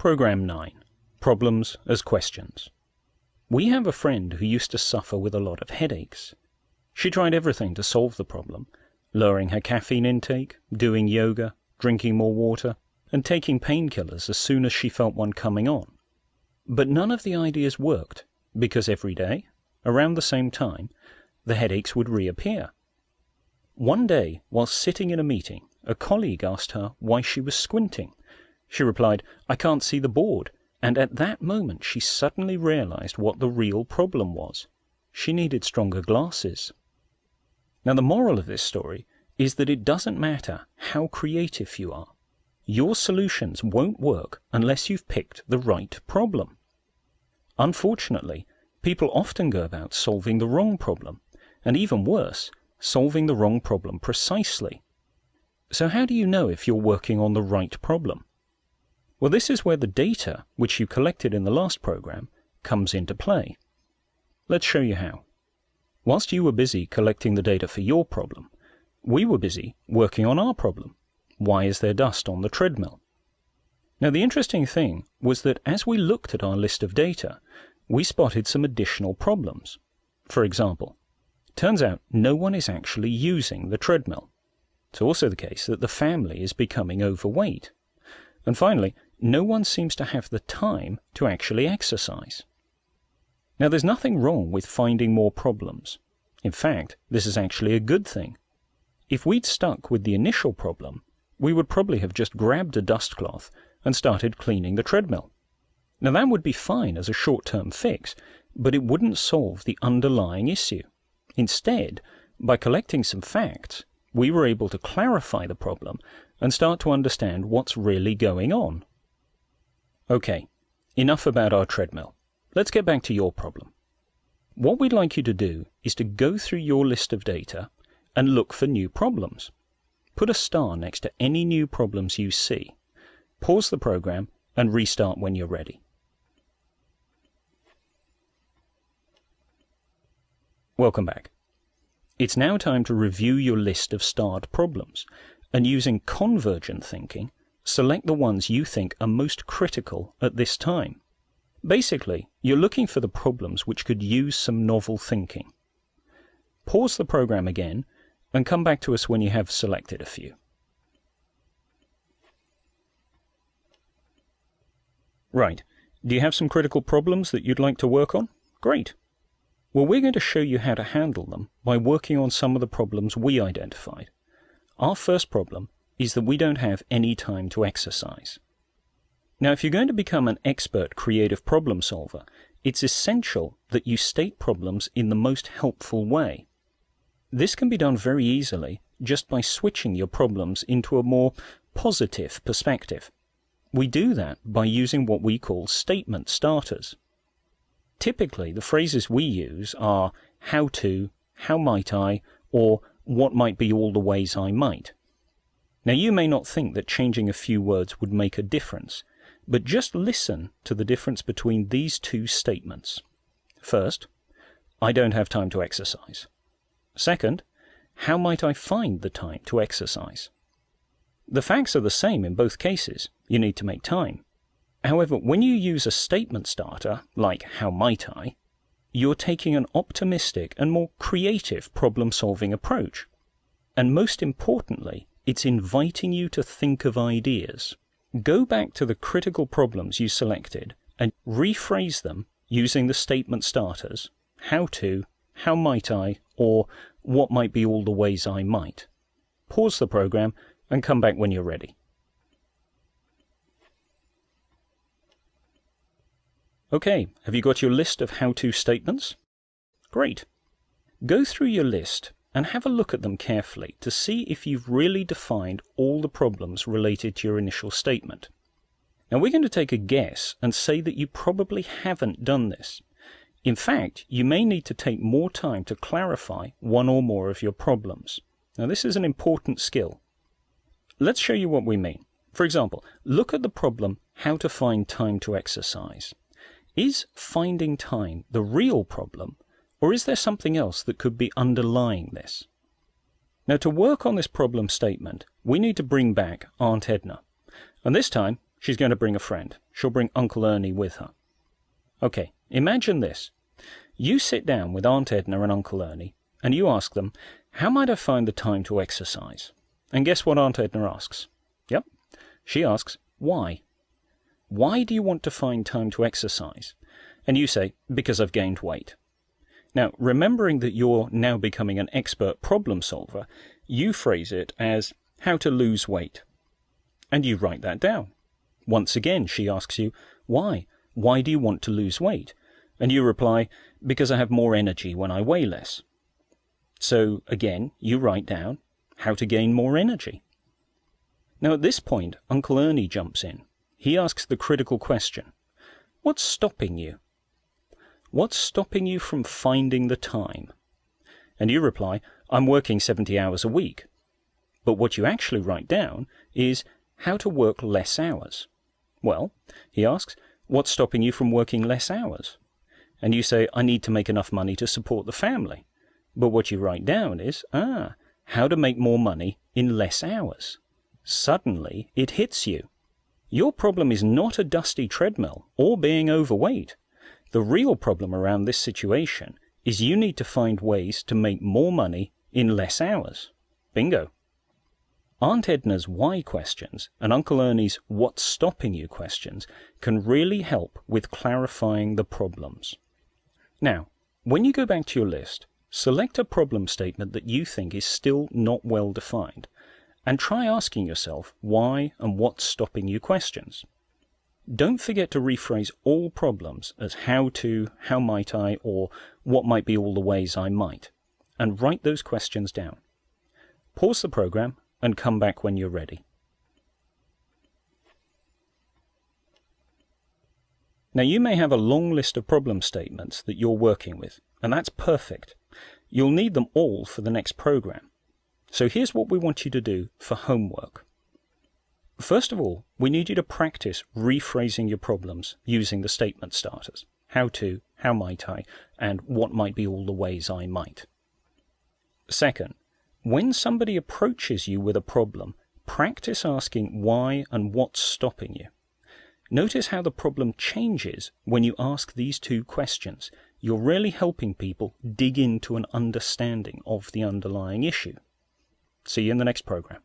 Program 9. Problems as Questions. We have a friend who used to suffer with a lot of headaches. She tried everything to solve the problem, lowering her caffeine intake, doing yoga, drinking more water, and taking painkillers as soon as she felt one coming on. But none of the ideas worked, because every day, around the same time, the headaches would reappear. One day, while sitting in a meeting, a colleague asked her why she was squinting. She replied, "I can't see the board," and at that moment she suddenly realized what the real problem was. She needed stronger glasses. Now the moral of this story is that it doesn't matter how creative you are. Your solutions won't work unless you've picked the right problem. Unfortunately, people often go about solving the wrong problem, and even worse, solving the wrong problem precisely. So how do you know if you're working on the right problem? Well, this is where the data, which you collected in the last program, comes into play. Let's show you how. Whilst you were busy collecting the data for your problem, we were busy working on our problem. Why is there dust on the treadmill? Now, the interesting thing was that as we looked at our list of data, we spotted some additional problems. For example, turns out no one is actually using the treadmill. It's also the case that the family is becoming overweight. And finally, no one seems to have the time to actually exercise. Now, there's nothing wrong with finding more problems. In fact, this is actually a good thing. If we'd stuck with the initial problem, we would probably have just grabbed a dust cloth and started cleaning the treadmill. Now, that would be fine as a short-term fix, but it wouldn't solve the underlying issue. Instead, by collecting some facts, we were able to clarify the problem and start to understand what's really going on. Okay, enough about our treadmill. Let's get back to your problem. What we'd like you to do is to go through your list of data and look for new problems. Put a star next to any new problems you see. Pause the program and restart when you're ready. Welcome back. It's now time to review your list of starred problems, and using convergent thinking, select the ones you think are most critical at this time. Basically, you're looking for the problems which could use some novel thinking. Pause the program again, and come back to us when you have selected a few. Right, do you have some critical problems that you'd like to work on? Great. Well, we're going to show you how to handle them by working on some of the problems we identified. Our first problem is that we don't have any time to exercise. Now, if you're going to become an expert creative problem solver, it's essential that you state problems in the most helpful way. This can be done very easily just by switching your problems into a more positive perspective. We do that by using what we call statement starters. Typically, the phrases we use are how to, how might I, or what might be all the ways I might. Now, you may not think that changing a few words would make a difference, but just listen to the difference between these two statements. First, I don't have time to exercise. Second, how might I find the time to exercise? The facts are the same in both cases. You need to make time. However, when you use a statement starter, like how might I, you're taking an optimistic and more creative problem-solving approach. And most importantly, it's inviting you to think of ideas. Go back to the critical problems you selected and rephrase them using the statement starters, how to, how might I, or what might be all the ways I might. Pause the program and come back when you're ready. Okay, have you got your list of how-to statements? Great. Go through your list and have a look at them carefully to see if you've really defined all the problems related to your initial statement. Now, we're going to take a guess and say that you probably haven't done this. In fact, you may need to take more time to clarify one or more of your problems. Now, this is an important skill. Let's show you what we mean. For example, look at the problem, how to find time to exercise. Is finding time the real problem, or is there something else that could be underlying this? Now, to work on this problem statement, we need to bring back Aunt Edna. And this time, She's going to bring a friend. She'll bring Uncle Ernie with her. Okay, imagine this. You sit down with Aunt Edna and Uncle Ernie, and you ask them, how might I find the time to exercise? And guess what Aunt Edna asks? Yep, she asks, why? Why do you want to find time to exercise? And you say, because I've gained weight. Now, remembering that you're now becoming an expert problem solver, you phrase it as how to lose weight. And you write that down. Once again, she asks you, why? Why do you want to lose weight? And you reply, because I have more energy when I weigh less. So again, you write down how to gain more energy. Now at this point, Uncle Ernie jumps in. He asks the critical question, what's stopping you? What's stopping you from finding the time? And you reply, I'm working 70 hours a week. But what you actually write down is how to work less hours. Well, he asks, what's stopping you from working less hours? And you say, I need to make enough money to support the family. But what you write down is, how to make more money in less hours. Suddenly, it hits you. Your problem is not a dusty treadmill or being overweight. The real problem around this situation is you need to find ways to make more money in less hours. Bingo. Aunt Edna's why questions and Uncle Ernie's what's stopping you questions can really help with clarifying the problems. Now, when you go back to your list, select a problem statement that you think is still not well defined, and try asking yourself why and what's stopping you questions. Don't forget to rephrase all problems as how to, how might I, or what might be all the ways I might, and write those questions down. Pause the program and come back when you're ready. Now you may have a long list of problem statements that you're working with, and that's perfect. You'll need them all for the next program. So here's what we want you to do for homework. First of all, we need you to practice rephrasing your problems using the statement starters. How to, how might I, and what might be all the ways I might. Second, when somebody approaches you with a problem, practice asking why and what's stopping you. Notice how the problem changes when you ask these two questions. You're really helping people dig into an understanding of the underlying issue. See you in the next program.